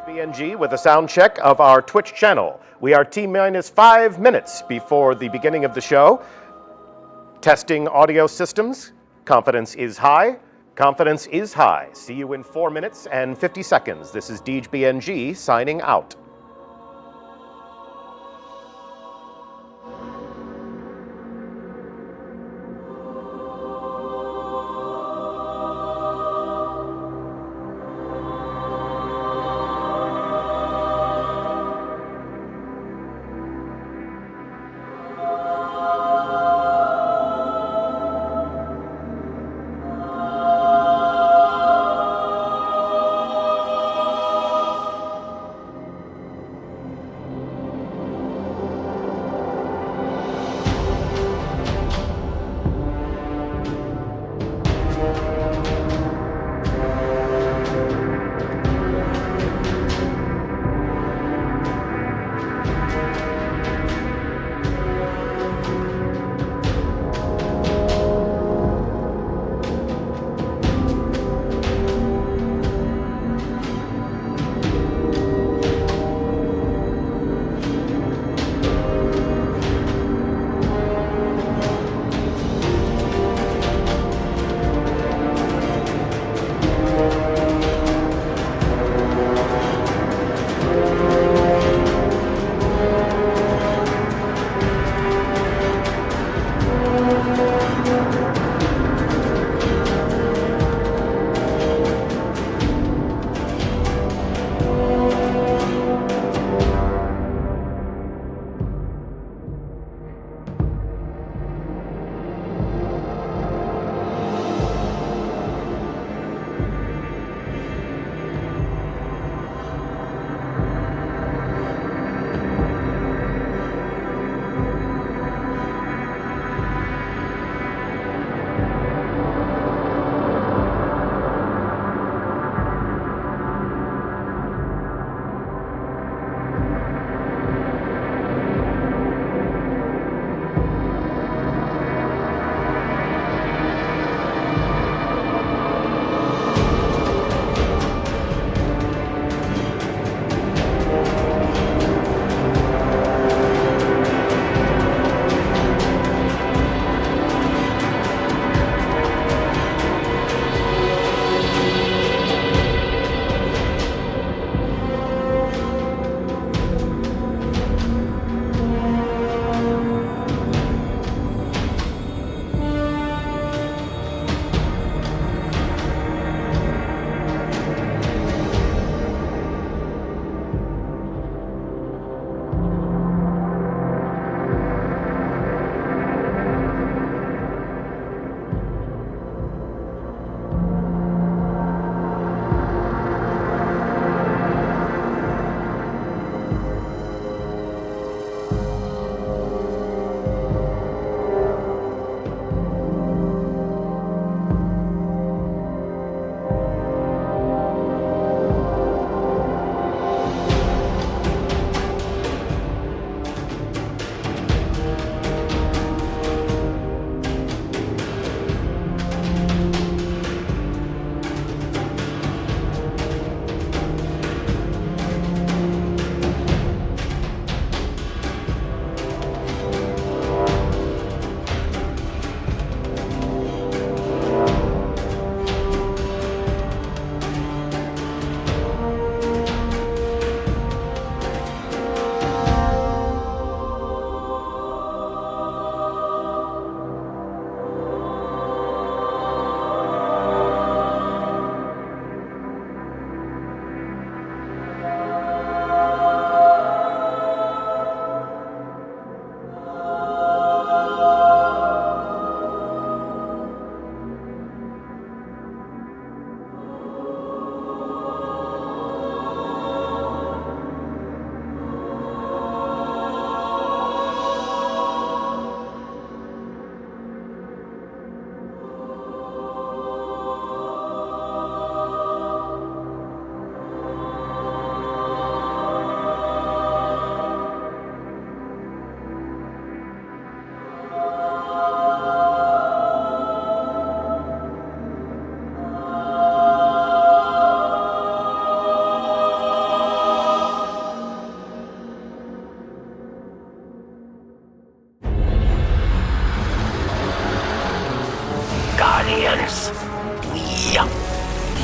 BNG with a sound check of our Twitch channel. We are T-minus 5 minutes before the beginning of the show. Testing audio systems. Confidence is high. Confidence is high. See you in 4 minutes and 50 seconds. This is Deej BNG signing out.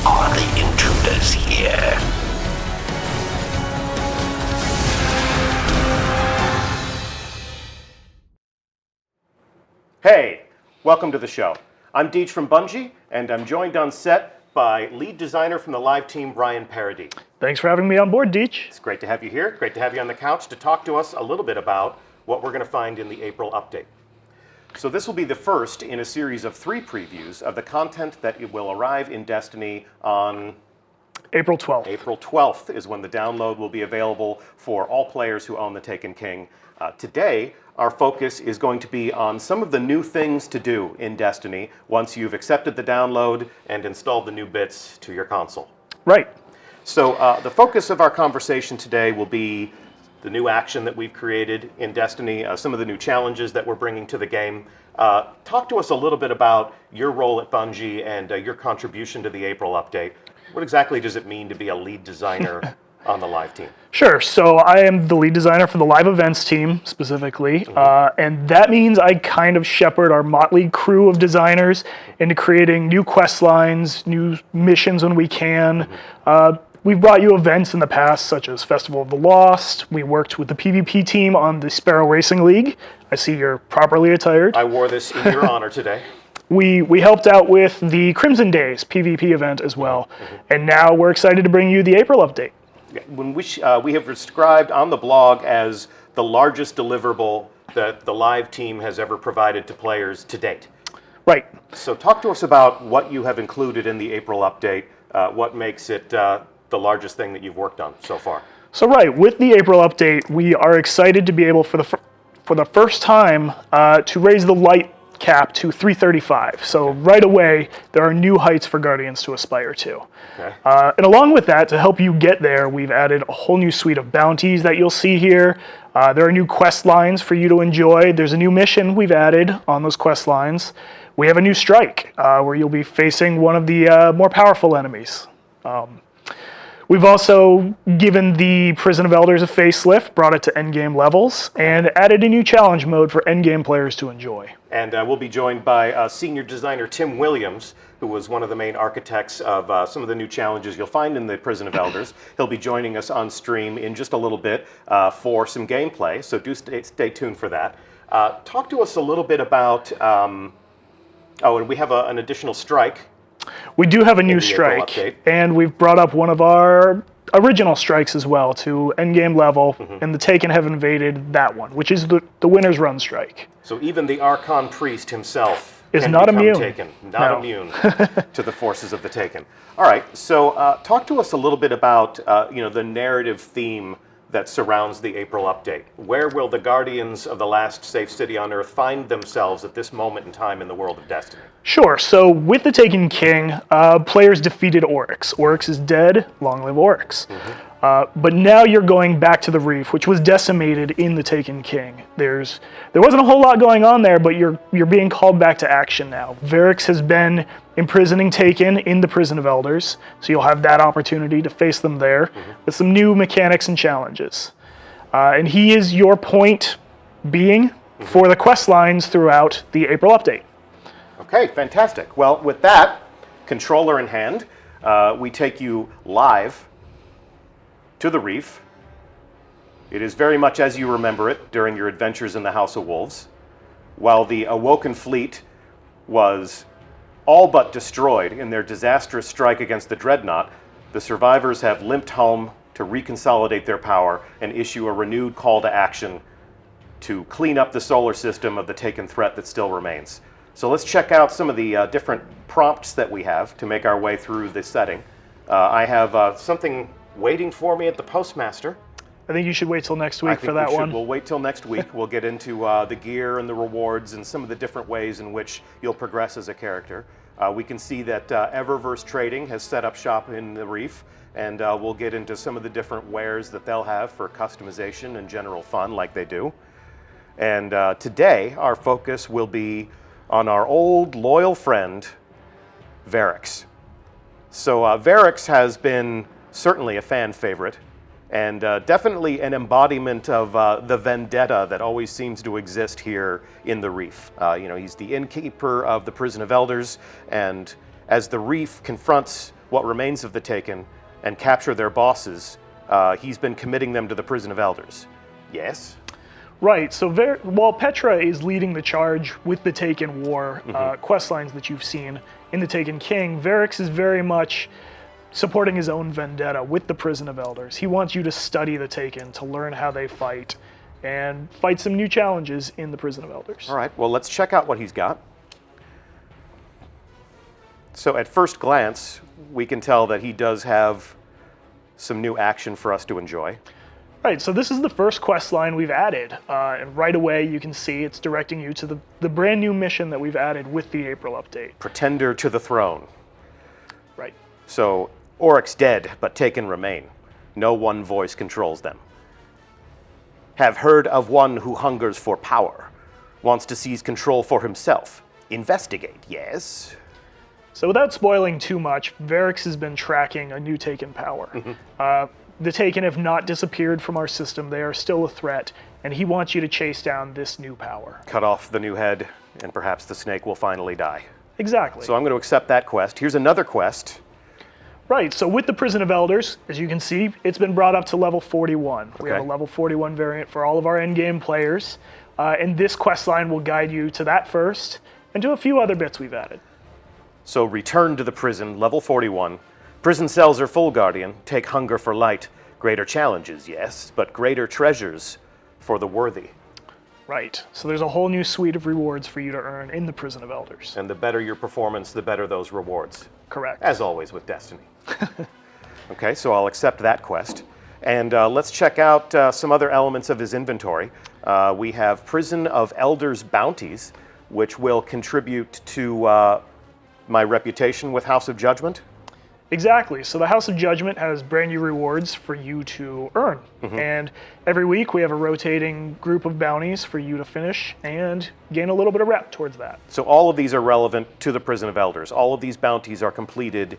are the intruders here? Hey, welcome to the show. I'm Deej from Bungie, and I'm joined on set by lead designer from the live team, Brian Paradis. Thanks for having me on board, Deej. It's great to have you here. Great to have you on the couch to talk to us a little bit about what we're going to find in the April update. So this will be the first in a series of 3 previews of the content that will arrive in Destiny on April 12th. April 12th is when the download will be available for all players who own the Taken King. Today, our focus is going to be on some of the new things to do in Destiny once you've accepted the download and installed the new bits to your console. Right. So the focus of our conversation today will be the new action that we've created in Destiny, some of the new challenges that we're bringing to the game. Talk to us a little bit about your role at Bungie and your contribution to the April update. What exactly does it mean to be a lead designer on the live team? Sure. So I am the lead designer for the live events team specifically, and that means I kind of shepherd our motley crew of designers into creating new quest lines, new missions when we can. We've brought you events in the past, such as Festival of the Lost. We worked with the PvP team on the Sparrow Racing League. I see you're properly attired. I wore this in your honor today. We helped out with the Crimson Days PvP event as well, and now we're excited to bring you the April update. When we have described on the blog as the largest deliverable that the live team has ever provided to players to date. Right. So talk to us about what you have included in the April update, what makes it the largest thing that you've worked on so far. So right, with the April update, we are excited to be able for the first time to raise the light cap to 335. So right away, there are new heights for Guardians to aspire to. Okay. And along with that, to help you get there, we've added a whole new suite of bounties that you'll see here. There are new quest lines for you to enjoy. There's a new mission we've added on those quest lines. We have a new strike where you'll be facing one of the more powerful enemies. We've also given the Prison of Elders a facelift, brought it to endgame levels, and added a new challenge mode for endgame players to enjoy. And we'll be joined by senior designer Tim Williams, who was one of the main architects of some of the new challenges you'll find in the Prison of Elders. He'll be joining us on stream in just a little bit for some gameplay, so do stay tuned for that. Talk to us a little bit about, and we have an additional strike. We do have a new strike, and we've brought up one of our original strikes as well to endgame level, and the Taken have invaded that one, which is the winner's run strike. So even the Archon Priest himself is not immune. Taken, not immune to the forces of the Taken. All right, so talk to us a little bit about the narrative theme that surrounds the April update. Where will the Guardians of the last safe city on Earth find themselves at this moment in time in the world of Destiny? Sure. So with the Taken King, players defeated Oryx. Oryx is dead. Long live Oryx. But now you're going back to the Reef, which was decimated in the Taken King. There wasn't a whole lot going on there, but you're being called back to action now. Varix has been imprisoning Taken in the Prison of Elders, so you'll have that opportunity to face them there with some new mechanics and challenges. And he is your point being for the quest lines throughout the April update. Okay, fantastic. Well, with that, controller in hand, we take you live to the Reef. It is very much as you remember it during your adventures in the House of Wolves. While the Awoken fleet was all but destroyed in their disastrous strike against the Dreadnought, the survivors have limped home to reconsolidate their power and issue a renewed call to action to clean up the solar system of the Taken threat that still remains. So let's check out some of the different prompts that we have to make our way through this setting. I have something waiting for me at the Postmaster. I think you should wait till next week for that one. We'll wait till next week. We'll get into the gear and the rewards and some of the different ways in which you'll progress as a character. We can see that Eververse Trading has set up shop in the Reef, and we'll get into some of the different wares that they'll have for customization and general fun like they do. And today, our focus will be on our old loyal friend, Varix. So Varix has been certainly a fan favorite, and definitely an embodiment of the vendetta that always seems to exist here in the Reef. He's the innkeeper of the Prison of Elders, and as the Reef confronts what remains of the Taken and capture their bosses, he's been committing them to the Prison of Elders. Yes? Right, so while Petra is leading the charge with the Taken War quest lines that you've seen in the Taken King, Varix is very much supporting his own vendetta with the Prison of Elders. He wants you to study the Taken, to learn how they fight, and fight some new challenges in the Prison of Elders. All right, well, let's check out what he's got. So at first glance, we can tell that he does have some new action for us to enjoy. Right, so this is the first quest line we've added, and right away you can see it's directing you to the brand new mission that we've added with the April update. Pretender to the throne. Right. So, Oryx dead, but Taken remain. No one voice controls them. Have heard of one who hungers for power, wants to seize control for himself. Investigate, yes? So without spoiling too much, Varix has been tracking a new Taken power. The Taken have not disappeared from our system. They are still a threat, and he wants you to chase down this new power. Cut off the new head, and perhaps the snake will finally die. Exactly. So I'm going to accept that quest. Here's another quest. Right, so with the Prison of Elders, as you can see, it's been brought up to level 41. We have a level 41 variant for all of our endgame players, and this quest line will guide you to that first, and to a few other bits we've added. So return to the prison, level 41. Prison cells are full, Guardian. Take hunger for light. Greater challenges, yes, but greater treasures for the worthy. Right, so there's a whole new suite of rewards for you to earn in the Prison of Elders. And the better your performance, the better those rewards. Correct. As always with Destiny. Okay, so I'll accept that quest. And let's check out some other elements of his inventory. We have Prison of Elders bounties, which will contribute to my reputation with House of Judgment. Exactly. So the House of Judgment has brand new rewards for you to earn. And every week we have a rotating group of bounties for you to finish and gain a little bit of rep towards that. So all of these are relevant to the Prison of Elders. All of these bounties are completed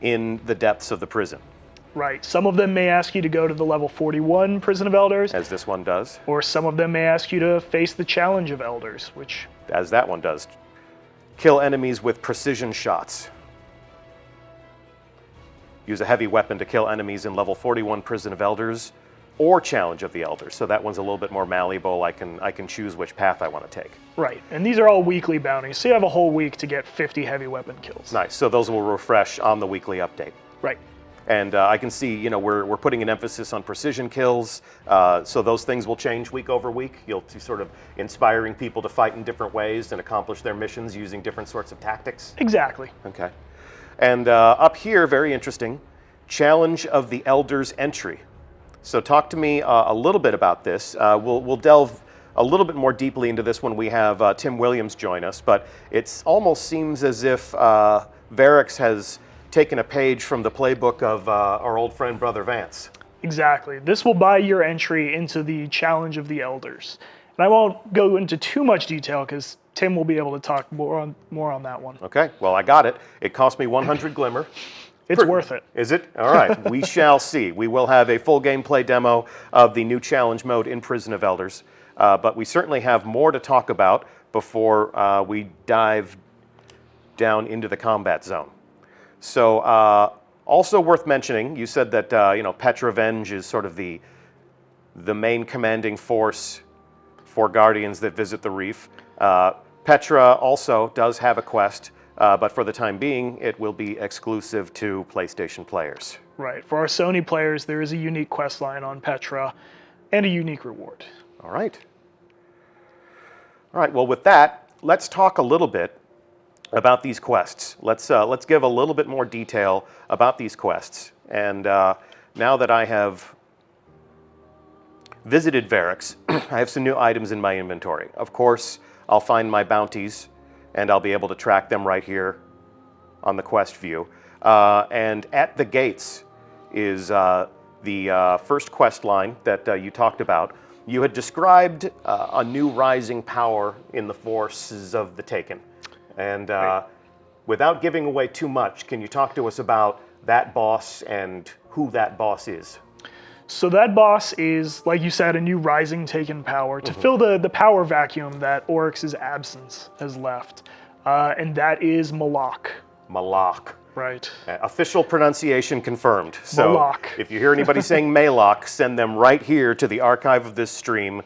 in the depths of the prison. Right. Some of them may ask you to go to the level 41 Prison of Elders. As this one does. Or some of them may ask you to face the Challenge of Elders, which... As that one does. Kill enemies with precision shots. Use a heavy weapon to kill enemies in level 41 Prison of Elders or Challenge of the Elders. So that one's a little bit more malleable. I can choose which path I want to take. Right, and these are all weekly bounties, so you have a whole week to get 50 heavy weapon kills. Nice, so those will refresh on the weekly update. Right. And I can see, we're putting an emphasis on precision kills, so those things will change week over week. You'll see sort of inspiring people to fight in different ways and accomplish their missions using different sorts of tactics. Exactly. Okay. And up here, very interesting, Challenge of the Elders entry. So talk to me a little bit about this. We'll delve a little bit more deeply into this when we have Tim Williams join us, but it almost seems as if Varix has taken a page from the playbook of our old friend Brother Vance. Exactly. This will buy your entry into the Challenge of the Elders. And I won't go into too much detail because Tim will be able to talk more on that one. Okay, well, I got it. It cost me 100 Glimmer. It's worth it. Is it? All right, we shall see. We will have a full gameplay demo of the new challenge mode in Prison of Elders, but we certainly have more to talk about before we dive down into the combat zone. So, also worth mentioning, you said that Petra Venge is sort of the main commanding force for Guardians that visit the Reef. Petra also does have a quest, but for the time being, it will be exclusive to PlayStation players. Right. For our Sony players, there is a unique quest line on Petra and a unique reward. All right. All right, well, with that, let's talk a little bit about these quests. Let's give a little bit more detail about these quests. And now that I have visited Varix, I have some new items in my inventory. Of course, I'll find my bounties, and I'll be able to track them right here on the quest view. And at the gates is the first quest line that you talked about. You had described a new rising power in the forces of the Taken. And without giving away too much, can you talk to us about that boss and who that boss is? So that boss is, like you said, a new rising Taken power to fill the power vacuum that Oryx's absence has left. And that is Malak. Malak. Right. Official pronunciation confirmed. So Malak. if you hear anybody saying Malak, send them right here to the archive of this stream.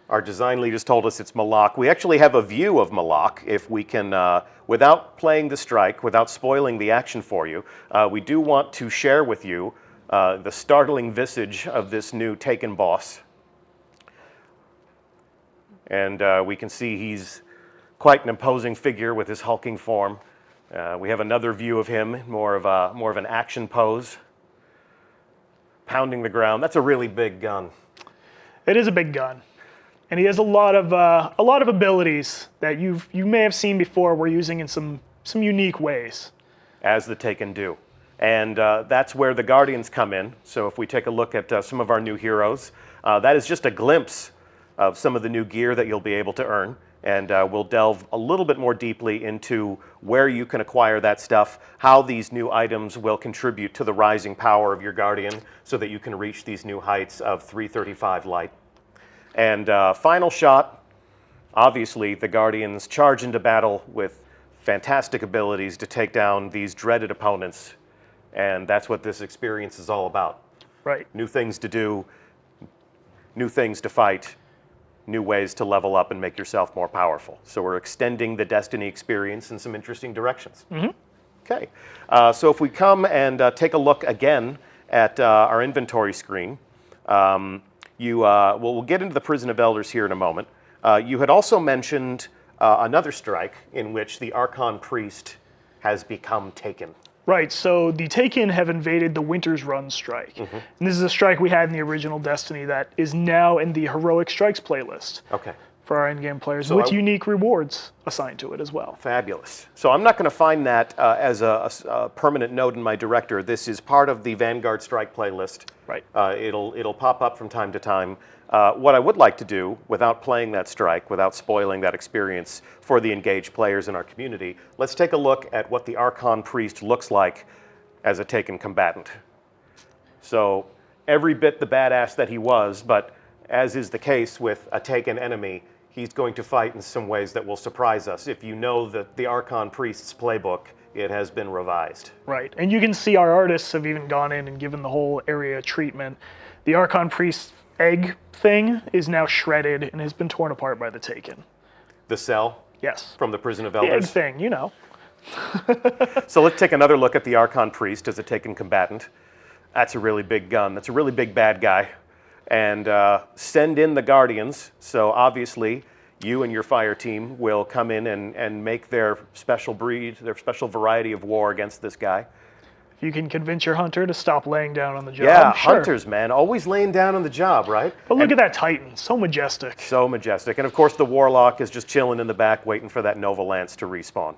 Our design lead has told us it's Malak. We actually have a view of Malak, if we can, without playing the strike, without spoiling the action for you, we do want to share with you the startling visage of this new Taken boss. And we can see he's quite an imposing figure with his hulking form. We have another view of him, more of an action pose, pounding the ground. That's a really big gun. It is a big gun. And he has a lot of abilities that you may have seen before. We're using in some unique ways, As the Taken do, and that's where the Guardians come in. So if we take a look at some of our new heroes, that is just a glimpse of some of the new gear that you'll be able to earn, and we'll delve a little bit more deeply into where you can acquire that stuff, how these new items will contribute to the rising power of your Guardian, so that you can reach these new heights of 335 light. And final shot, obviously the Guardians charge into battle with fantastic abilities to take down these dreaded opponents, and that's what this experience is all about. right? New things to do, new things to fight, new ways to level up and make yourself more powerful. So we're extending the Destiny experience in some interesting directions. Okay, so if we come and take a look again at our inventory screen, we'll get into the Prison of Elders here in a moment. You had also mentioned another strike in which the Archon Priest has become taken. Right, so the Taken have invaded the Winter's Run strike. And this is a strike we had in the original Destiny that is now in the Heroic Strikes playlist Okay. for our in-game players, So with unique rewards assigned to it as well. Fabulous. So I'm not going to find that as a permanent note in my director. This is part of the Vanguard Strike playlist. Right. It'll pop up from time to time. What I would like to do, without playing that strike, without spoiling that experience for the engaged players in our community, let's take a look at what the Archon Priest looks like as a Taken combatant. So every bit the badass that he was, but as is the case with a Taken enemy, he's going to fight in some ways that will surprise us. If you know that the Archon Priest's playbook, it has been revised. Right, and you can see our artists have even gone in and given the whole area treatment. The Archon Priest egg thing is now shredded and has been torn apart by the Taken. The cell Yes. from the Prison of The egg Elders. thing, you know. So let's take another look at the Archon Priest as a Taken combatant. That's a really big gun. That's a really big bad guy. And send in the Guardians. So obviously, you and your fire team will come in and make their special breed, their special variety of war against this guy. If you can convince your hunter to stop laying down on the job, Yeah, sure. hunters, man, always laying down on the job, right? But look at that Titan, so majestic. So majestic. And of course, the Warlock is just chilling in the back, waiting for that Nova Lance to respawn.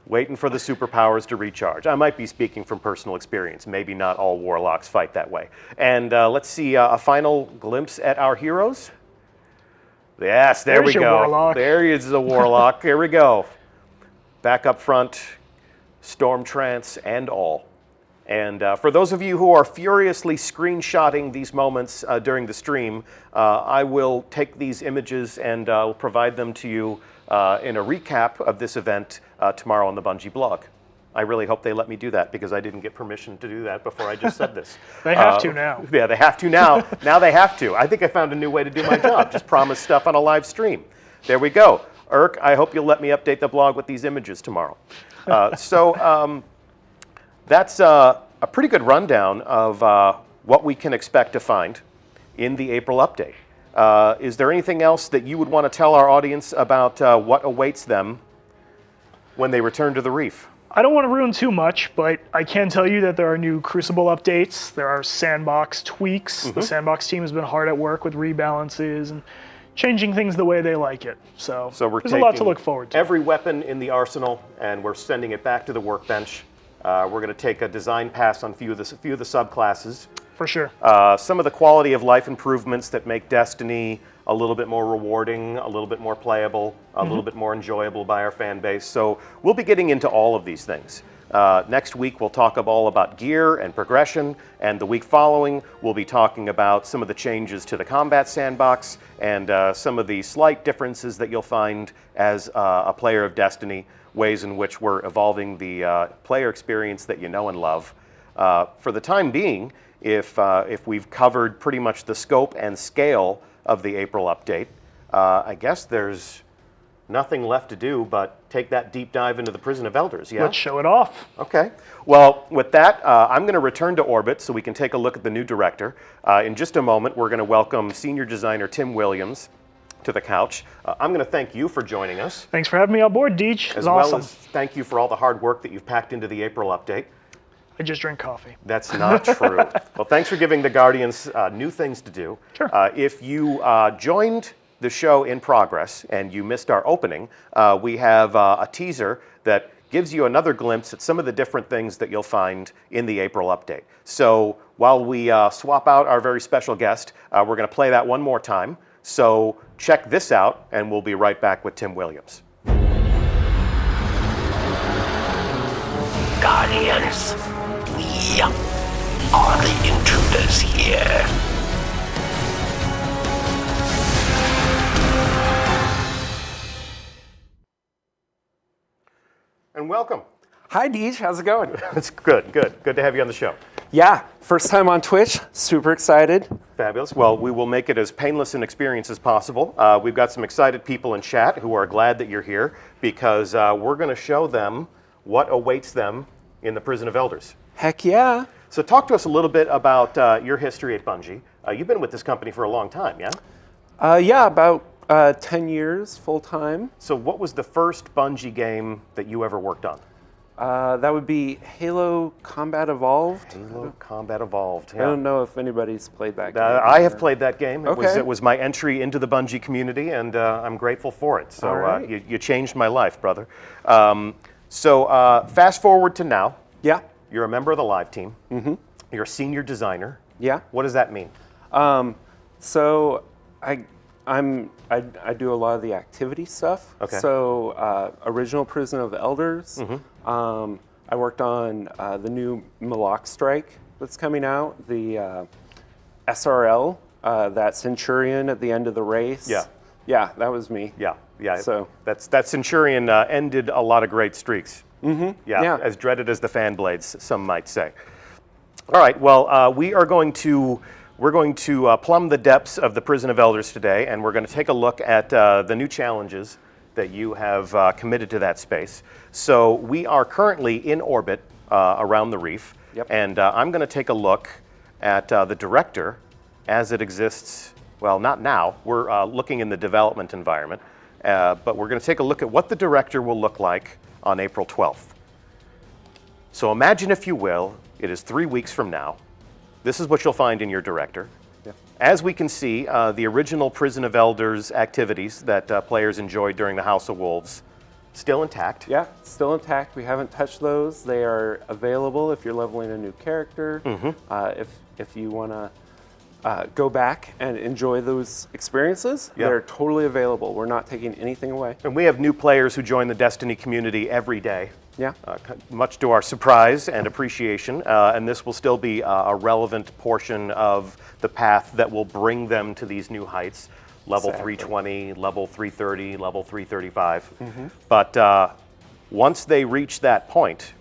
Waiting for the superpowers to recharge. I might be speaking from personal experience. Maybe not all Warlocks fight that way. And let's see a final glimpse at our heroes. Yes, there we There's your go. Warlock. There is the Warlock. Here we go. Back up front, Storm Trance and all. And for those of you who are furiously screenshotting these moments during the stream, I will take these images and will provide them to you in a recap of this event tomorrow on the Bungie blog. I really hope they let me do that because I didn't get permission to do that before I just said this. They have to now. Yeah, they have to now. Now they have to. I think I found a new way to do my job. Just promise stuff on a live stream. There we go. Irk, I hope you'll let me update the blog with these images tomorrow. That's a pretty good rundown of what we can expect to find in the April update. Is there anything else that you would want to tell our audience about what awaits them when they return to the Reef? I don't want to ruin too much, but I can tell you that there are new Crucible updates. There are Sandbox tweaks. The Sandbox team has been hard at work with rebalances and changing things the way they like it. So we're there's a lot to taking look forward to. Every weapon in the arsenal, and we're sending it back to the workbench. We're going to take a design pass on a few of the subclasses. For sure. Some of the quality of life improvements that make Destiny a little bit more rewarding, a little bit more playable, a little bit more enjoyable by our fan base. So we'll be getting into all of these things. Next week, we'll talk all about gear and progression, and the week following, we'll be talking about some of the changes to the combat sandbox and some of the slight differences that you'll find as a player of Destiny ways in which we're evolving the player experience that you know and love. For the time being, if we've covered pretty much the scope and scale of the April update, I guess there's nothing left to do but take that deep dive into the Prison of Elders, yeah? Let's show it off. Okay. Well, with that, I'm going to return to orbit so we can take a look at the new director. In just a moment, we're going to welcome senior designer Tim Williams to the couch. I'm going to thank you for joining us. Thanks for having me on board, Deej. It was awesome. Well as thank you for all the hard work that you've packed into the April update. I just drink coffee. That's not true. Well, thanks for giving the Guardians new things to do. Sure. If you joined the show in progress and you missed our opening, we have a teaser that gives you another glimpse at some of the different things that you'll find in the April update. So while we swap out our very special guest, we're going to play that one more time. So check this out, and we'll be right back with Tim Williams. Guardians, we are the intruders here. And welcome. Hi, Deej. How's it going? It's good. Good to have you on the show. Yeah, first time on Twitch. Super excited. Fabulous. Well, we will make it as painless an experience as possible. We've got some excited people in chat who are glad that you're here because we're going to show them what awaits them in the Prison of Elders. Heck yeah. So talk to us a little bit about your history at Bungie. You've been with this company for a long time, yeah? Yeah, about 10 years full time. So what was the first Bungie game that you ever worked on? That would be Halo Combat Evolved. Halo Combat Evolved. Yeah. I don't know if anybody's played that game. I have played that game. Okay. It was my entry into the Bungie community, and I'm grateful for it. So All right. you changed my life, brother. So fast forward to now. Yeah. You're a member of the live team. Mm-hmm. You're a senior designer. Yeah. What does that mean? So I do a lot of the activity stuff. Okay. So original Prison of Elders. Mm-hmm. I worked on the new Malak Strike that's coming out. The SRL, that Centurion at the end of the race. Yeah. Yeah, that was me. Yeah. So that Centurion ended a lot of great streaks. Mm-hmm. Yeah. As dreaded as the fan blades, some might say. All right. Well, we're going to plumb the depths of the Prison of Elders today, and we're going to take a look at the new challenges that you have committed to that space. So we are currently in orbit around the reef, Yep. and I'm going to take a look at the director as it exists. Well, not now. We're looking in the development environment, but we're going to take a look at what the director will look like on April 12th. So imagine, if you will, it is 3 weeks from now. This is what you'll find in your director. Yeah. As we can see, the original Prison of Elders activities that players enjoyed during the House of Wolves, still intact. Yeah, still intact. We haven't touched those. They are available if you're leveling a new character. Mm-hmm. If you want to go back and enjoy those experiences, Yeah. they're totally available. We're not taking anything away. And we have new players who join the Destiny community every day. Yeah. Much to our surprise and appreciation, and this will still be a relevant portion of the path that will bring them to these new heights, level Exactly. 320, level 330, level 335. Mm-hmm. But once they reach that point,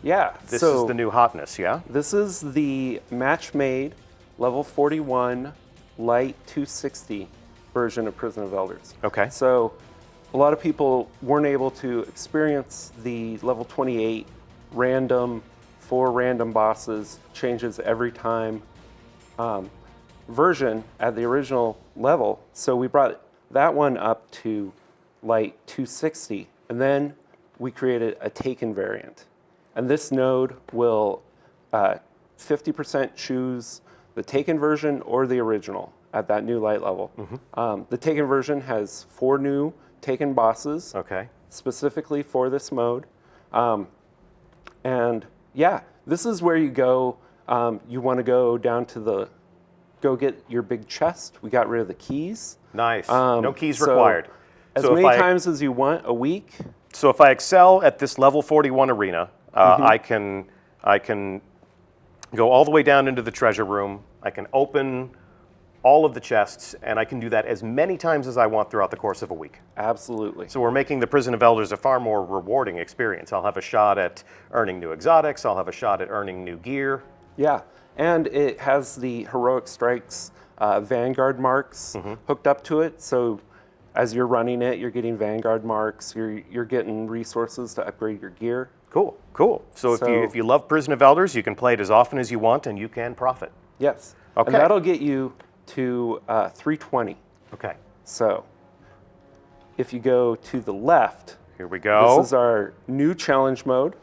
Yeah. this so is the new hotness, yeah? this is the match-made level 41 light 260 version of Prison of Elders. Okay. So a lot of people weren't able to experience the level 28 random, 4 random bosses, changes every time version at the original level. So we brought that one up to light 260, and then we created a Taken variant. And this node will 50% choose the Taken version or the original at that new light level. Mm-hmm. The Taken version has 4 new Taken bosses, Okay. specifically for this mode. And yeah, this is where you go. You want to go down to go get your big chest. We got rid of the keys. Nice. No keys so required. As So if many I- times as you want a week. So if I excel at this level 41 arena, I can go all the way down into the treasure room. I can open all of the chests, and I can do that as many times as I want throughout the course of a week. Absolutely. So we're making the Prison of Elders a far more rewarding experience. I'll have a shot at earning new exotics, I'll have a shot at earning new gear. Yeah, and it has the Heroic Strikes Vanguard marks hooked up to it, so as you're running it, you're getting Vanguard marks, you're getting resources to upgrade your gear. Cool, cool. So if you love Prison of Elders, you can play it as often as you want, and you can profit. Yes. Okay. And that'll get you to 320. Okay. So if you go to the left, Here we go. this is our new challenge mode.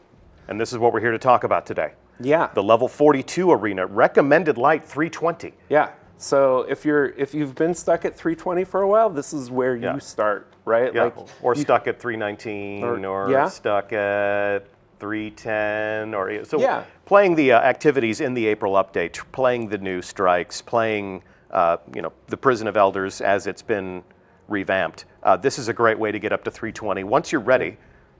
And this is what we're here to talk about today. Yeah. The level 42 arena, recommended light 320. Yeah. So if you've been stuck at 320 for a while, this is where you start, right? Yeah. Or stuck at 319, or stuck at 310, or so. Playing the activities in the April update, playing the new strikes, playing the Prison of Elders as it's been revamped. This is a great way to get up to 320. Once you're ready,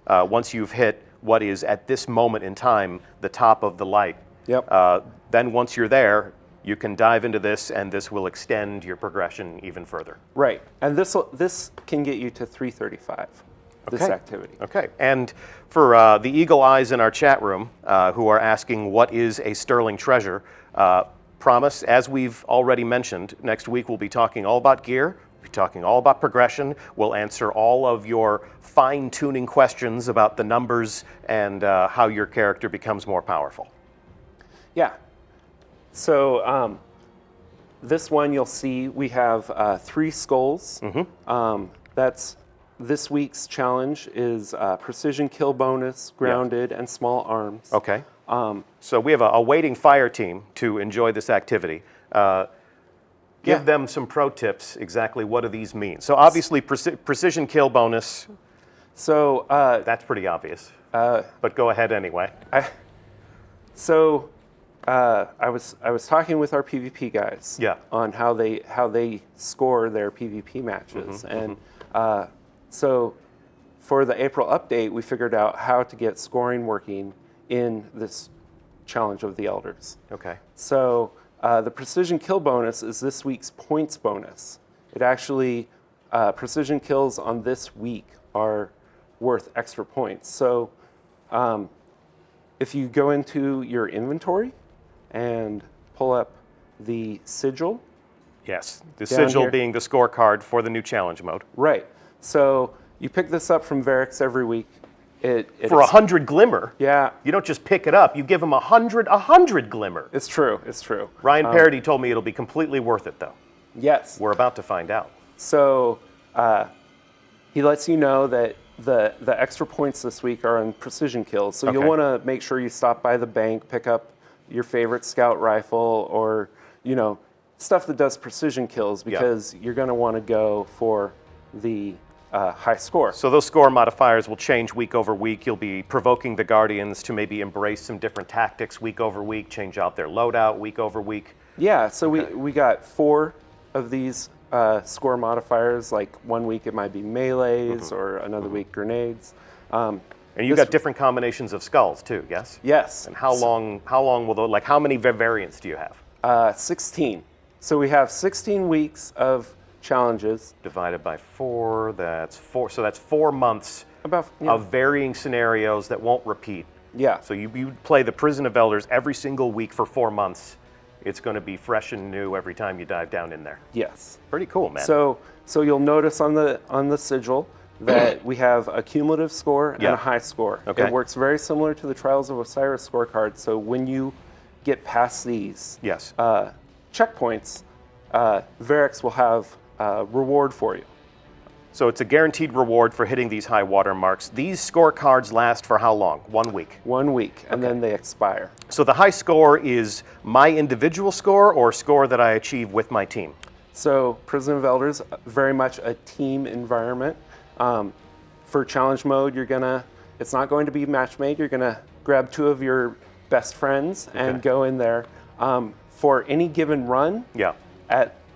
once you've hit what is at this moment in time the top of the light. Yep. Then once you're there, you can dive into this, and this will extend your progression even further. Right, and this can get you to 335. This activity. Okay, and for the eagle eyes in our chat room who are asking what is a sterling treasure, promise, as we've already mentioned, next week we'll be talking all about gear, we'll be talking all about progression, we'll answer all of your fine-tuning questions about the numbers and how your character becomes more powerful. Yeah. So this one you'll see we have 3 skulls. That's this week's challenge is precision kill bonus, grounded, and small arms. Okay. So we have a waiting fire team to enjoy this activity. Give them some pro tips. Exactly what do these mean? So obviously precision kill bonus. So that's pretty obvious. But go ahead anyway. I was talking with our PvP guys on how they score their PvP matches, and so for the April update, we figured out how to get scoring working in this challenge of the Elders. Okay. So the precision kill bonus is this week's points bonus. It actually precision kills on this week are worth extra points. So if you go into your inventory and pull up the sigil. Yes, the sigil here. being the scorecard for the new challenge mode. Right. So you pick this up from Varix every week. For 100 glimmer? Yeah. You don't just pick it up, you give them 100 glimmer. It's true, it's true. Ryan Parody told me it'll be completely worth it, though. Yes. We're about to find out. So he lets you know that the extra points this week are on precision kills. So you'll want to make sure you stop by the bank, pick up your favorite scout rifle, or stuff that does precision kills, because you're going to want to go for the high score. So those score modifiers will change week over week. You'll be provoking the Guardians to maybe embrace some different tactics week over week, change out their loadout week over week. Yeah, so we got 4 of these score modifiers. Like one week it might be melees, or another week grenades. And you got different combinations of skulls too, yes? Yes. And how long will those, how many variants do you have? 16. So we have 16 weeks of challenges. Divided by 4, that's 4. So that's 4 months of varying scenarios that won't repeat. Yeah. So you play the Prison of Elders every single week for 4 months. It's going to be fresh and new every time you dive down in there. Yes. Pretty cool, man. So you'll notice on the sigil that we have a cumulative score and a high score. Okay. It works very similar to the Trials of Osiris scorecard. So when you get past these checkpoints, Varix will have a reward for you. So it's a guaranteed reward for hitting these high water marks. These scorecards last for how long? 1 week? 1 week, and then they expire. So the high score is my individual score or score that I achieve with my team? So Prison of Elders, very much a team environment. For challenge mode, it's not going to be match made. You're gonna grab 2 of your best friends and go in there. For any given run,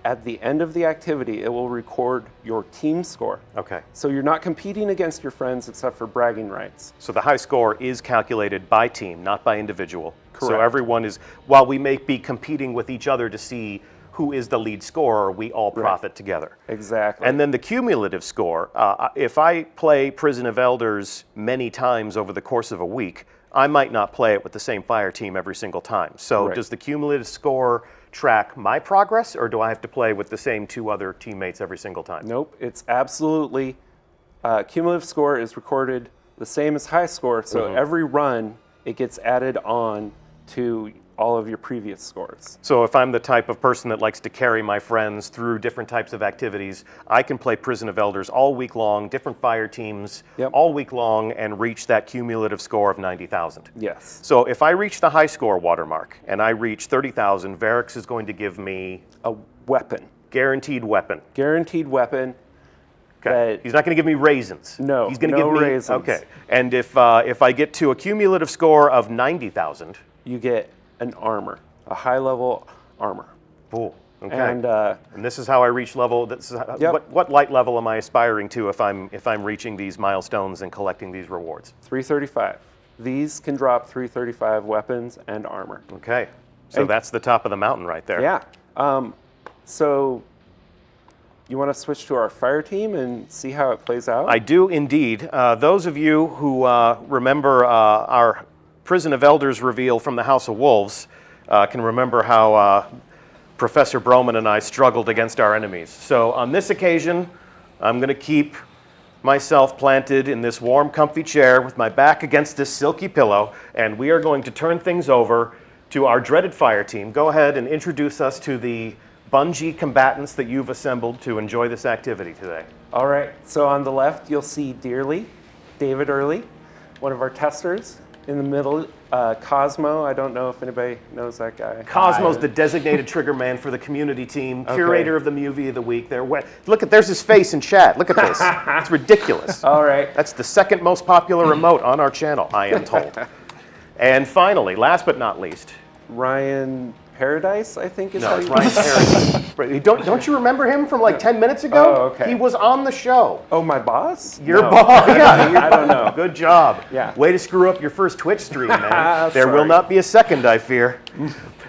at the end of the activity, it will record your team score. Okay. So you're not competing against your friends except for bragging rights. So the high score is calculated by team, not by individual. Correct. So everyone is, while we may be competing with each other to see who is the lead scorer, we all profit together. Exactly. And then the cumulative score, if I play Prison of Elders many times over the course of a week, I might not play it with the same fire team every single time. So does the cumulative score track my progress, or do I have to play with the same 2 other teammates every single time? Nope, it's absolutely, cumulative score is recorded the same as high score, so every run, it gets added on to all of your previous scores. So if I'm the type of person that likes to carry my friends through different types of activities, I can play Prison of Elders all week long, different fire teams, all week long, and reach that cumulative score of 90,000. Yes. So if I reach the high score watermark and I reach 30,000, Varix is going to give me A weapon. guaranteed weapon. Guaranteed weapon. Okay. He's not going to give me raisins. No, he's going to no give me raisins. Okay. And if I get to a cumulative score of 90,000, You get an armor, a high-level armor. cool. Okay. And this is how I reach level. This is what light level am I aspiring to if I'm reaching these milestones and collecting these rewards? 335. These can drop 335 weapons and armor. Okay. So that's the top of the mountain right there. Yeah. So you want to switch to our fire team and see how it plays out? I do indeed. Those of you who remember our Prison of Elders reveal from the House of Wolves can remember how Professor Broman and I struggled against our enemies. So on this occasion, I'm going to keep myself planted in this warm, comfy chair with my back against this silky pillow, and we are going to turn things over to our dreaded fire team. Go ahead and introduce us to the Bungie combatants that you've assembled to enjoy this activity today. All right. So on the left, you'll see David Early, one of our testers. In the middle, Cosmo. I don't know if anybody knows that guy. Cosmo's the designated trigger man for the community team, curator of the movie of the week. There's his face in chat. Look at this. It's ridiculous. All right. That's the second most popular remote on our channel, I am told. And finally, last but not least, Ryan Paradise, I think is no, how it's you Ryan Paradise. Don't you remember him from like 10 minutes ago? Oh, okay. He was on the show. Oh, my boss? Your No. boss, yeah. I don't know. Good job. Yeah. Way to screw up your first Twitch stream, man. There will Sorry. not be a second, I fear.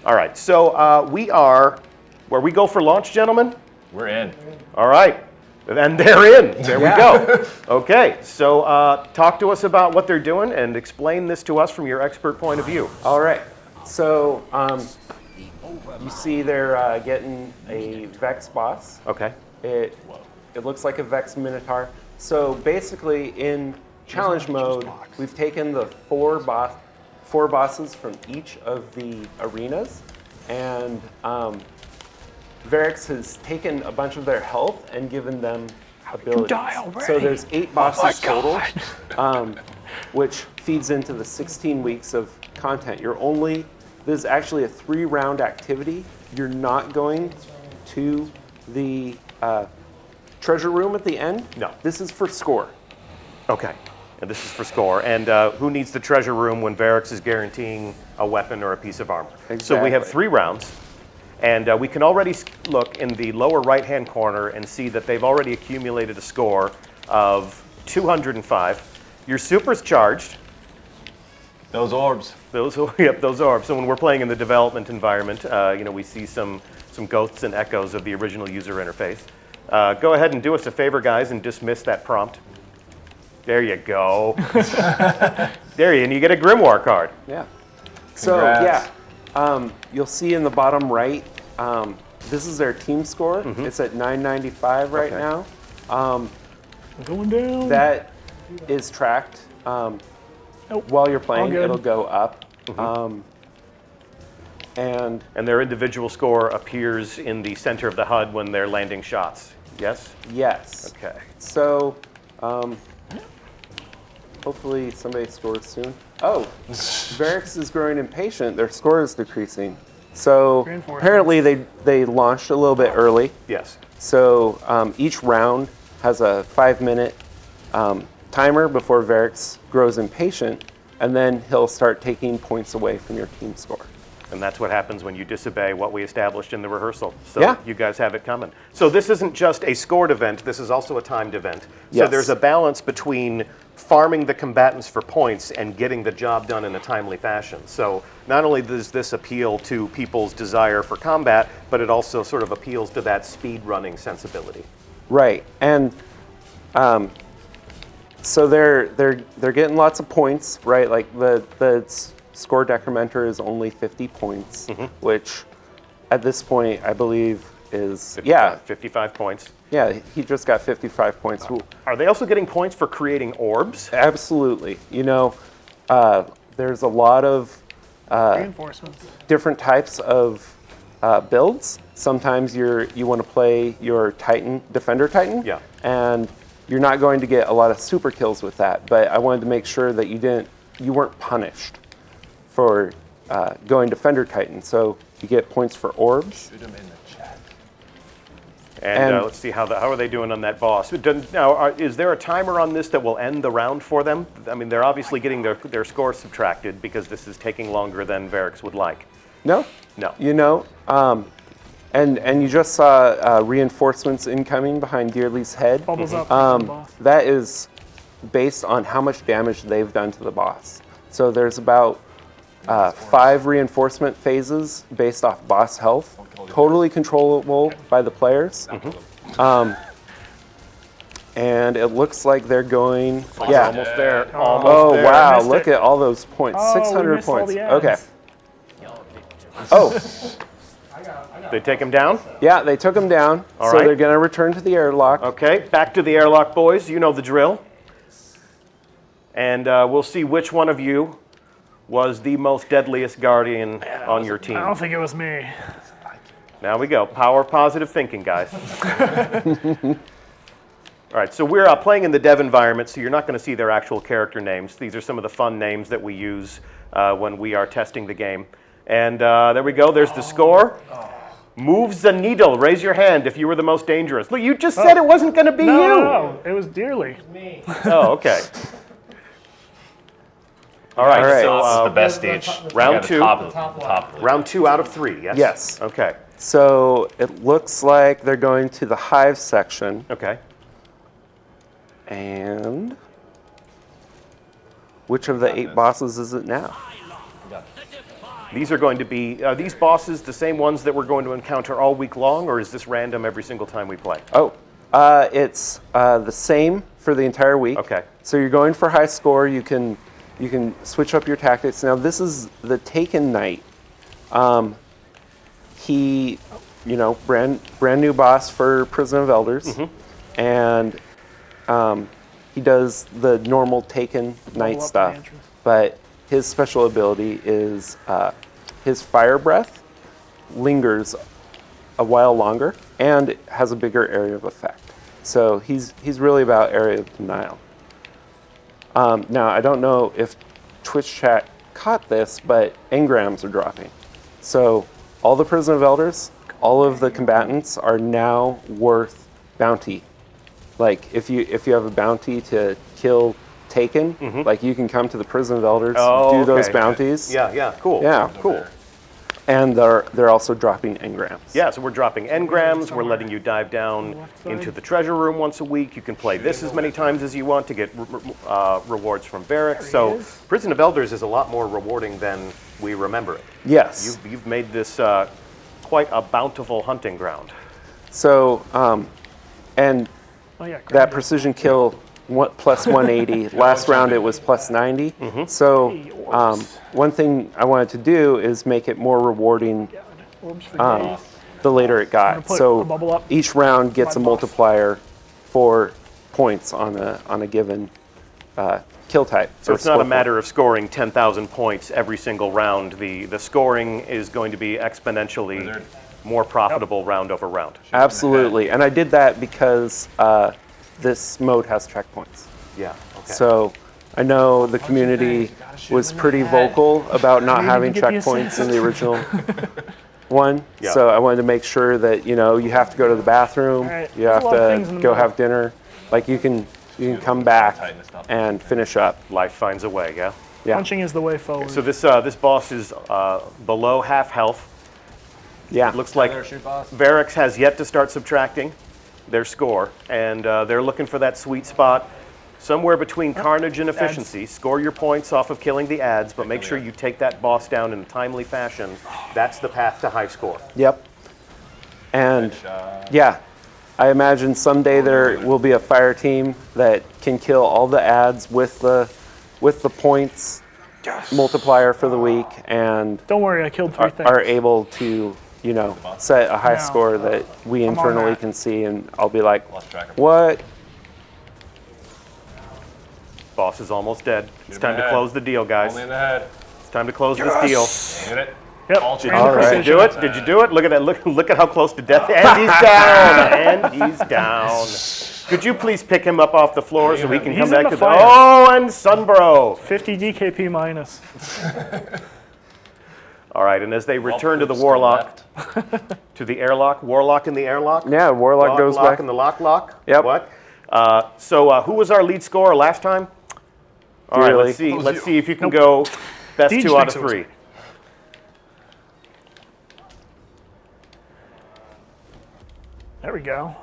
All right, so we are where we go for launch, gentlemen. We're in. All right, and they're in. There we go. Okay, so talk to us about what they're doing and explain this to us from your expert point of view. All right. So you see they're getting a Vex boss. Okay. It looks like a Vex Minotaur. So basically, in challenge mode, we've taken the four bosses from each of the arenas, and Varix has taken a bunch of their health and given them abilities. So there's 8 bosses total, which feeds into the 16 weeks of content. This is actually a 3-round activity. You're not going to the treasure room at the end. No. This is for score. Okay. And this is for score. And who needs the treasure room when Varix is guaranteeing a weapon or a piece of armor? So we have 3 rounds. And we can already look in the lower right-hand corner and see that they've already accumulated a score of 205. Your super's charged. Those orbs. Those orbs. So when we're playing in the development environment, we see some ghosts and echoes of the original user interface. Go ahead and do us a favor, guys, and dismiss that prompt. There you go. And you get a Grimoire card. Yeah. Congrats. So you'll see in the bottom right, this is their team score. It's at 995 right now. Going down. That is tracked. While you're playing, good. it'll go up. And their individual score appears in the center of the HUD when they're landing shots. Yes? yes. Okay. So hopefully somebody scores soon. Oh, Varix is growing impatient. Their score is decreasing. So apparently they launched a little bit early. Yes. So each round has a 5-minute timer before Varix grows impatient, and then he'll start taking points away from your team score. And that's what happens when you disobey what we established in the rehearsal. So Yeah. you guys have it coming. So this isn't just a scored event, this is also a timed event. So Yes. there's a balance between farming the combatants for points and getting the job done in a timely fashion. So not only does this appeal to people's desire for combat, but it also sort of appeals to that speed running sensibility. Right, and so they're getting lots of points, right? Like the score decrementer is only 50 points, which at this point I believe is 55 points. yeah, he just got 55 points. Are they also getting points for creating orbs? Absolutely, you know, there's a lot of Reinforcements. different types of builds. Sometimes you want to play your Titan, Defender Titan, Yeah. and you're not going to get a lot of super kills with that. But I wanted to make sure that you weren't punished for going Defender Titan. So you get points for orbs. Shoot him in the chat. And let's see how are they doing on that boss. Now, is there a timer on this that will end the round for them? I mean, they're obviously getting their score subtracted because this is taking longer than Varix would like. No, No. you know, and you just saw reinforcements incoming behind Dearly's head. Bubbles up. to the boss. That is based on how much damage they've done to the boss. So there's about 5 reinforcement phases based off boss health, totally controllable by the players. And it looks like they're going, yeah. Almost there. Almost Oh there. wow! Missed Look it. at all those points. Oh, we 600 missed all points. the Okay. ads. Oh, They take him down? yeah, they took him down. All so right. they're going to return to the airlock. Okay, back to the airlock, boys. You know the drill. And we'll see which one of you was the most deadliest guardian on your I team. don't think it was me. Now we go. Power of positive thinking, guys. All right, so we're playing in the dev environment, so you're not going to see their actual character names. These are some of the fun names that we use when we are testing the game. And there we go. There's the score. Moves the needle. Raise your hand if you were the most dangerous. Look, you just said it wasn't going to be No, you. no, it was Dearly. Oh, okay. All right, All right. so This is the best stage. round Yeah, the two. top of the top of the round 2 out of 3, yes? Yes. Okay, So it looks like they're going to the hive section. okay. And which of the 8 bosses is it now? These are going to be, are these bosses the same ones that we're going to encounter all week long, or is this random every single time we play? Oh, it's the same for the entire week. Okay. So you're going for high score. You can switch up your tactics. Now this is the Taken Knight. He, you know, brand new boss for Prison of Elders, and he does the normal Taken Knight up the stuff, entrance. but his special ability is his fire breath lingers a while longer and has a bigger area of effect. So he's really about area of denial. Now I don't know if Twitch chat caught this, but engrams are dropping. So all the Prison of Elders, all of the combatants are now worth bounty. Like if you have a bounty to kill Taken, like you can come to the Prison of Elders, do those okay. bounties. Yeah, cool. Yeah. Cool. And they're also dropping engrams. Yeah, so we're dropping engrams, we're letting you dive down into the treasure room once a week. You can play this as many times as you want to get rewards from Varix. So Prison of Elders is a lot more rewarding than we remember it. Yes. You've made this quite a bountiful hunting ground. So and Oh, yeah, that precision kill plus 180. Last round it was plus 90. So one thing I wanted to do is make it more rewarding Orbs for days. the later it got. put So a bubble up each round gets a my boss. multiplier for points on a given kill type. So or it's not a split matter of scoring 10,000 points every single round. The scoring is going to be exponentially Wizard. more profitable round over round. point. Absolutely. And I did that because this mode has checkpoints. Yeah, okay. So I know the community was pretty vocal about not having get the checkpoints in the original one. Yeah. So I wanted to make sure that you have to go to the bathroom, Alright, you there's have a lot of things in to the go middle. have dinner. Like you can come back Tighten this up. and finish up. Life finds a way, yeah? Yeah. Punching is the way forward. So this boss is below half health. Yeah. Looks like Another shoot boss. Varix has yet to start subtracting their score, and they're looking for that sweet spot somewhere between carnage and efficiency. Score your points off of killing the ads, but make sure you take that boss down in a timely fashion. That's the path to high score. Yep. And yeah, I imagine someday there will be a fire team that can kill all the ads with the points multiplier for the week, and Don't worry, I killed 3 things. are able to, set a high No. score that we on internally that. can see, and I'll be like, Lost track of what? Boss is almost dead. It's him time to ahead. close the deal, guys. Only in the head. It's time to close this deal. Hit it. Yep. All and change. the All right. Did you precision. do it? Did you do it? Look at that. Look at how close to death. And he's down. And he's down. Could you please pick him up off the floor so we can He's come in back the to the... fire. Oh, and Sunbro. 50 DKP minus. All right, and as they return to the Still Warlock, left. to the airlock, Warlock in the airlock? Yeah, Warlock Lock, goes lock back. in the lock? Yep. What? So who was our lead scorer last time? All right, Dearly. let's see. was Let's you. see if you can go best Deej 2 out of thinks it was 3. me. There we go.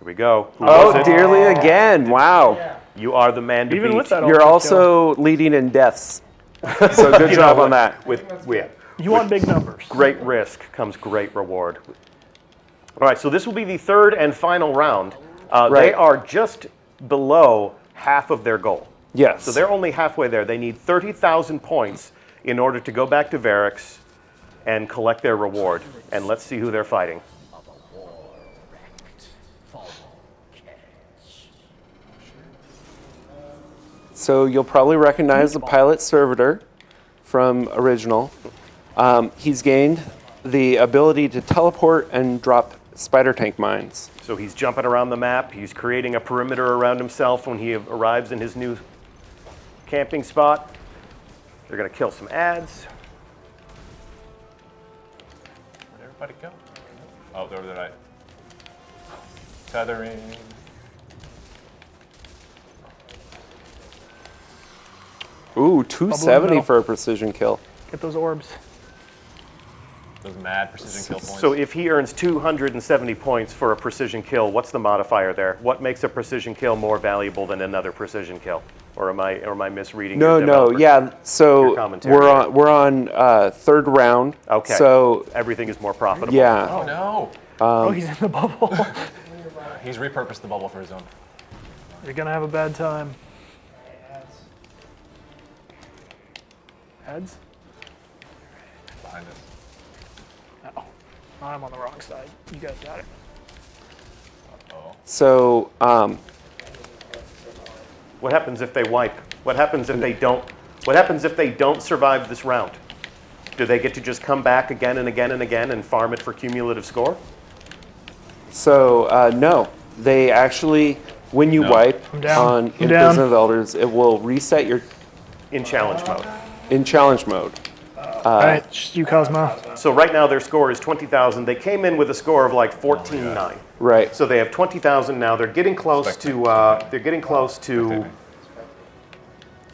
Here we go. Who Oh, was it? dearly again. Wow. You are the man to Even beat. with that, You're ultimate kill. also leading in deaths. So good job on that. With You want big numbers. great risk comes great reward. All right, so this will be the third and final round. They Right. are just below half of their goal. Yes. So they're only halfway there. They need 30,000 points in order to go back to Varix and collect their reward. And let's see who they're fighting. So you'll probably recognize the pilot servitor from original. He's gained the ability to teleport and drop spider tank mines. So he's jumping around the map. He's creating a perimeter around himself when he arrives in his new camping spot. They're going to kill some ads. Where'd everybody go? Oh, they're over the right. Tethering. Ooh, 270 middle. for a precision kill. Get those orbs. Those mad precision kill points. So if he earns 270 points for a precision kill, what's the modifier there? What makes a precision kill more valuable than another precision kill? Or am I misreading? No, your no, developer? yeah. Your So commentary. we're on third round. Okay. So Everything is more profitable. yeah, Oh no! Oh, he's in the bubble. He's repurposed the bubble for his own. You're gonna have a bad time. Ads? Behind us. Oh, I'm on the wrong side. You guys got it. Oh. so What happens if they wipe? What happens if they don't? What happens if they don't survive this round? Do they get to just come back again and again and again and farm it for cumulative score? no, they actually, when you No. wipe I'm down. on I'm In down. Prison of Elders, it will reset your In challenge mode. in challenge mode. All right, just you, Cosmo. So right now their score is 20,000. They came in with a score of like 14.9. Right. So they have 20,000 now. They're getting close to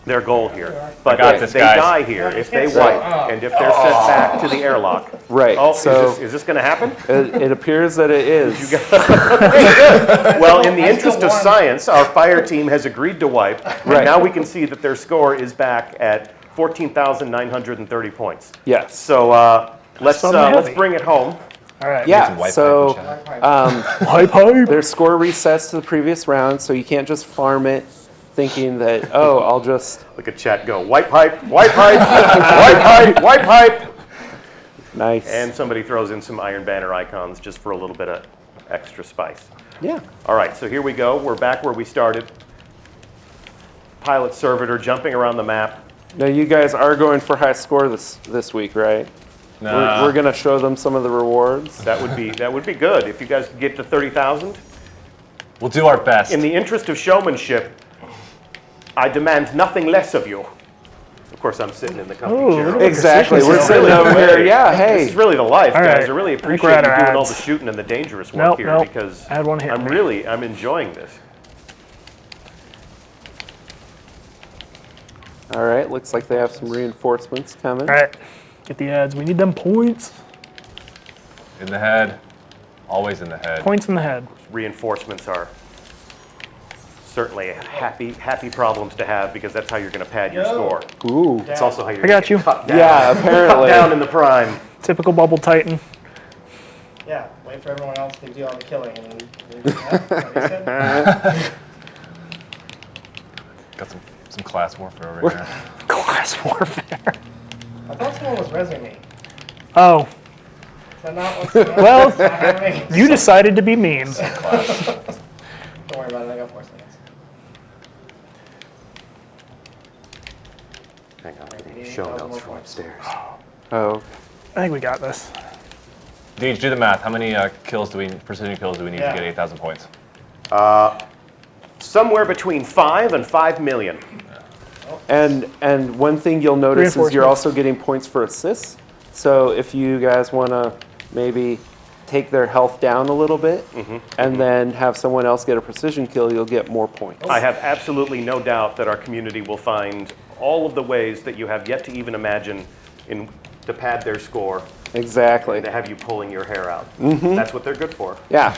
their goal here. But got if this, they guys. die here, if they wipe, and if they're sent back to the airlock. Right. Oh, So is this going to happen? it appears that it is. Well, in the interest of science, our fire team has agreed to wipe. Right. And now we can see that their score is back at 14,930 points. Yes. So let's heavy. bring it home. All right. Yeah. White So pipe in chat. Hype, hype. their score resets to the previous round, so you can't just farm it thinking that, oh, I'll just Look at chat go. White pipe, white pipe, white pipe, white pipe. nice. And somebody throws in some Iron Banner icons just for a little bit of extra spice. yeah. All right, so here we go. We're back where we started. Pilot servitor jumping around the map. Now you guys are going for high score this week, right? Nah. We're gonna show them some of the rewards. That would be good if you guys could get to 30,000. We'll do our best. In the interest of showmanship, I demand nothing less of you. Of course, I'm sitting in the comfy Ooh, chair. look at Exactly. Precision We're kill. sitting over here. Yeah. This Hey. is really the life, All guys. right. I really I think appreciate we're you out of doing all the ads. shooting and the dangerous work Nope, here nope. because I had one hit I'm me. enjoying this. All right, looks like they have some reinforcements coming. All right, get the ads. We need them points. In the head. Always in the head. Points in the head. Reinforcements are certainly happy problems to have because that's how you're going to pad your score. Ooh. It's also how you're I got you. cut down, Yeah, apparently. down in the prime. Typical Bubble Titan. Yeah, wait for everyone else to do all the killing. And then, what he said? Got some class warfare over here. Class warfare. I thought someone was resing me. Oh, Is that not what's going on? Well- It's not happening? you decided to be mean. Don't worry about it, I got 4 seconds. Hang on, I'm getting show notes from upstairs. Oh, I think we got this. Deej, do the math. How many precision kills do we need to Yeah. get 8,000 points? Somewhere between 5 and 5 million. and one thing you'll notice is you're Reinforcements. also getting points for assists. So if you guys want to maybe take their health down a little bit and then have someone else get a precision kill, you'll get more points. I have absolutely no doubt that our community will find all of the ways that you have yet to even imagine to pad their score, Exactly. to have you pulling your hair out. That's what they're good for. Yeah.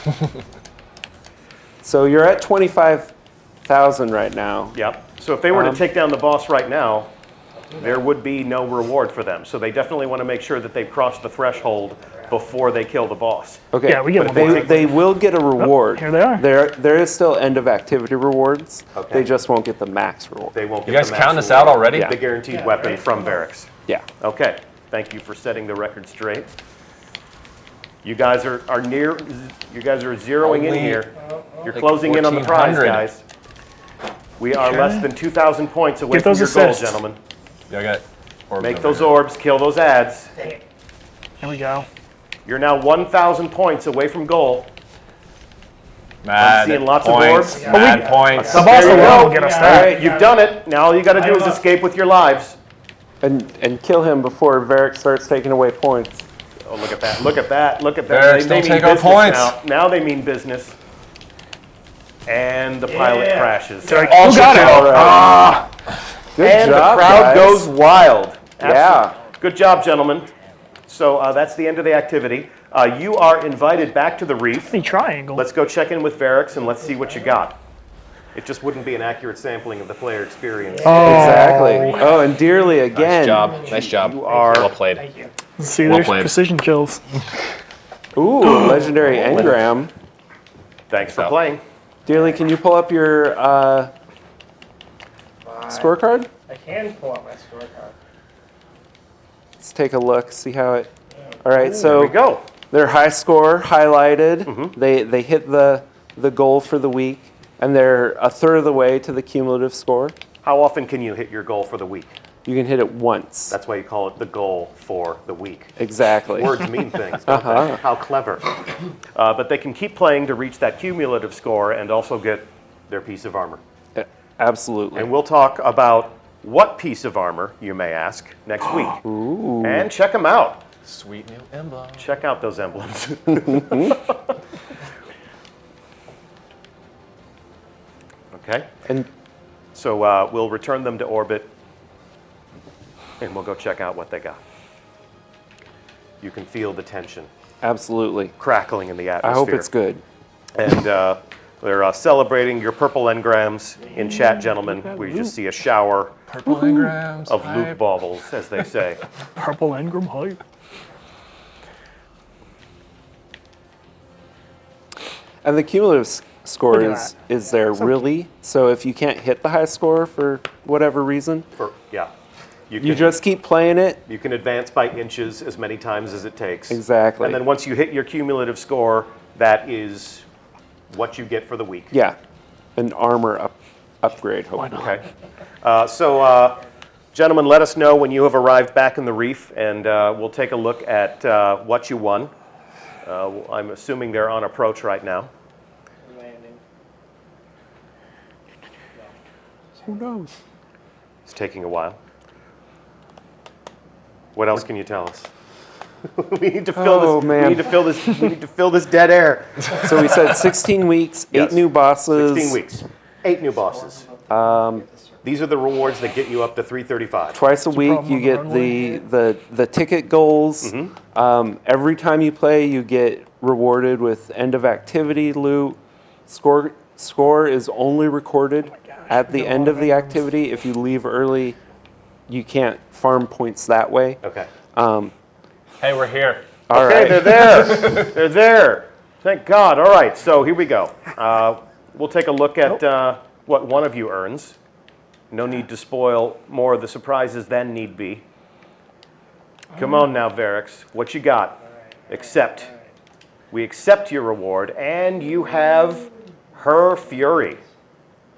So you're at 25,000 right now. Yep. So if they were to take down the boss right now, there would be no reward for them. So they definitely want to make sure that they've crossed the threshold before they kill the boss. Okay. Yeah, we get but one more. they will get a reward. here they are. There is still end of activity rewards. Okay. They just won't get the max reward. They won't get You guys the max counting this reward. out already? Yeah. The guaranteed weapon from Barracks. Yeah. Okay. Thank you for setting the record straight. You guys are zeroing in Only here. You're like closing in on the prize, 1,400. guys. We are less than 2,000 points away Get from those your goal, assists. gentlemen. Yeah, I got orbs Make over those here. orbs, kill those ads. Here we go. You're now 1,000 points away from goal. Mad seeing lots of points. orbs. Mad points. The boss There you alone go. will get us All that. right, you've done it. Now all you got to do is escape with your lives. And kill him before Varric starts taking away points. Oh, look at that! Look at that! Look at that! Barracks, don't take our points. Now they mean business. And the pilot crashes. Who got All it? right. Good And job, the crowd guys. goes wild. Yeah. Good job, gentlemen. So that's the end of the activity. You are invited back to the reef. The triangle. Let's go check in with Varrics and let's see what you got. It just wouldn't be an accurate sampling of the player experience. Exactly. Oh, and Dearly again. Nice job. Nice job. Well played. See, Well there's played. precision kills. Ooh, legendary engram. Thanks for So. playing. Dearly, can you pull up your scorecard? I can pull up my scorecard. Let's take a look, see how it. All right, There so we go. their high score highlighted. They hit the goal for the week, and they're a third of the way to the cumulative score. How often can you hit your goal for the week? You can hit it once. That's why you call it the goal for the week. Exactly. Words mean things, don't they? How clever. But they can keep playing to reach that cumulative score and also get their piece of armor. Absolutely. And we'll talk about what piece of armor, you may ask, next week. Ooh. And check them out. Sweet new emblem. Check out those emblems. Okay, And so we'll return them to orbit and we'll go check out what they got. You can feel the tension absolutely. crackling in the I atmosphere. hope it's good. And they're celebrating your purple engrams in chat, gentlemen. We just see a shower Purple engrams. of hype. Luke baubles, as they say. Purple engram hype. And the cumulative score Look at is there really. So if you can't hit the high score for whatever reason, Yeah. you can, just keep playing it. you can advance by inches as many times as it takes. Exactly. And then once you hit your cumulative score, that is what you get for the week. Yeah. An armor upgrade, hopefully. Okay. So, gentlemen, let us know when you have arrived back in the reef, and we'll take a look at what you won. I'm assuming they're on approach right now. Landing. Who knows? It's taking a while. What else can you tell us? We need to fill Oh, this. man. We need to fill this. We need to fill this dead air. So we said 16 weeks, 8 Yes. new bosses. 16 weeks. 8 new bosses. These are the rewards that get you up to 335. Twice a week, problem you on get the the ticket goals. Every time you play, you get rewarded with end of activity loot. Score is only recorded at the end of the activity. If you leave early, you can't farm points that way. Okay. Hey, we're here. All Okay, right. they're there. They're there. Thank God. All right, so here we go. We'll take a look at what one of you earns. No need to spoil more of the surprises than need be. Come on now, Varix. What you got? Accept. We accept your reward, and you have Her Fury.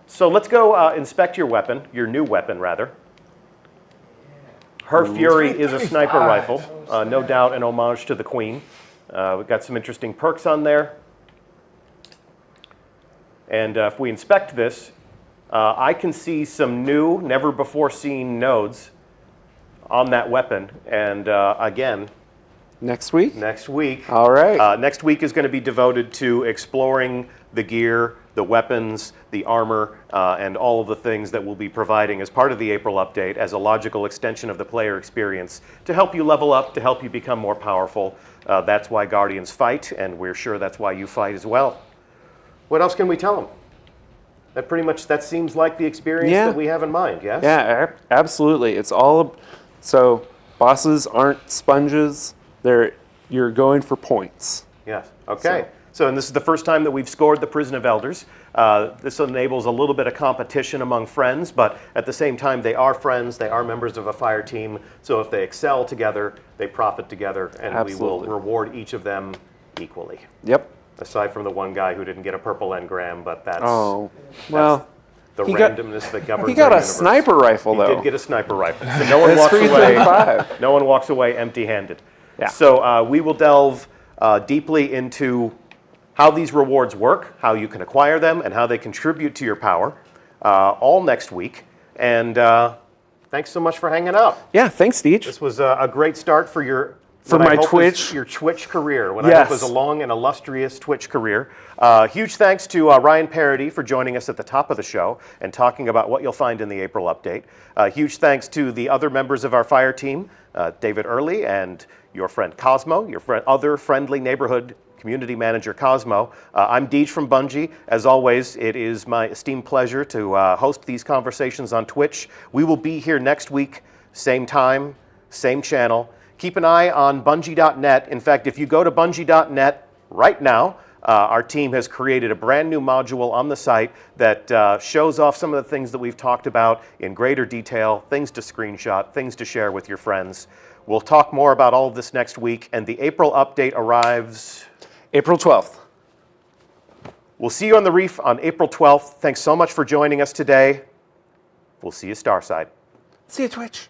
So let's go inspect your weapon, your new weapon, rather. Her Fury is a sniper rifle, no doubt an homage to the Queen. We've got some interesting perks on there. And if we inspect this, I can see some new, never-before-seen nodes on that weapon. And again, Next week? next week. All right. Next week is going to be devoted to exploring the gear, the weapons, the armor, and all of the things that we'll be providing as part of the April update as a logical extension of the player experience to help you level up, to help you become more powerful. That's why Guardians fight, and we're sure that's why you fight as well. What else can we tell them? That seems like the experience Yeah. that we have in mind, yes? Yeah, absolutely. It's all so bosses aren't sponges. You're going for points. Yes. Okay. So, and this is the first time that we've scored the Prison of Elders. This enables a little bit of competition among friends, but at the same time, they are friends. They are members of a fire team. So if they excel together, they profit together, and Absolutely. we will reward each of them equally. Yep. Aside from the one guy who didn't get a purple engram, but that's Oh, well, the he got- randomness that governs he got our a universe. sniper rifle He though. did get a sniper rifle. So no one It's walks away. 335. No one walks away empty-handed. Yeah. So we will delve deeply into how these rewards work, how you can acquire them, and how they contribute to your power, all next week. And thanks so much for hanging out. Yeah, thanks, Deej. This was a great start for your For what I my hope Twitch. is your Twitch career. What I hope Yes. is a long and illustrious Twitch career. Huge thanks to Ryan Parody for joining us at the top of the show and talking about what you'll find in the April update. Huge thanks to the other members of our fire team, David Early and your friend Cosmo, your other friendly neighborhood community manager Cosmo. I'm Deej from Bungie. As always, it is my esteemed pleasure to host these conversations on Twitch. We will be here next week, same time, same channel. Keep an eye on Bungie.net. In fact, if you go to Bungie.net right now, our team has created a brand new module on the site that shows off some of the things that we've talked about in greater detail, things to screenshot, things to share with your friends. We'll talk more about all of this next week, and the April update arrives April 12th. We'll see you on the Reef on April 12th. Thanks so much for joining us today. We'll see you Starside. See you, Twitch.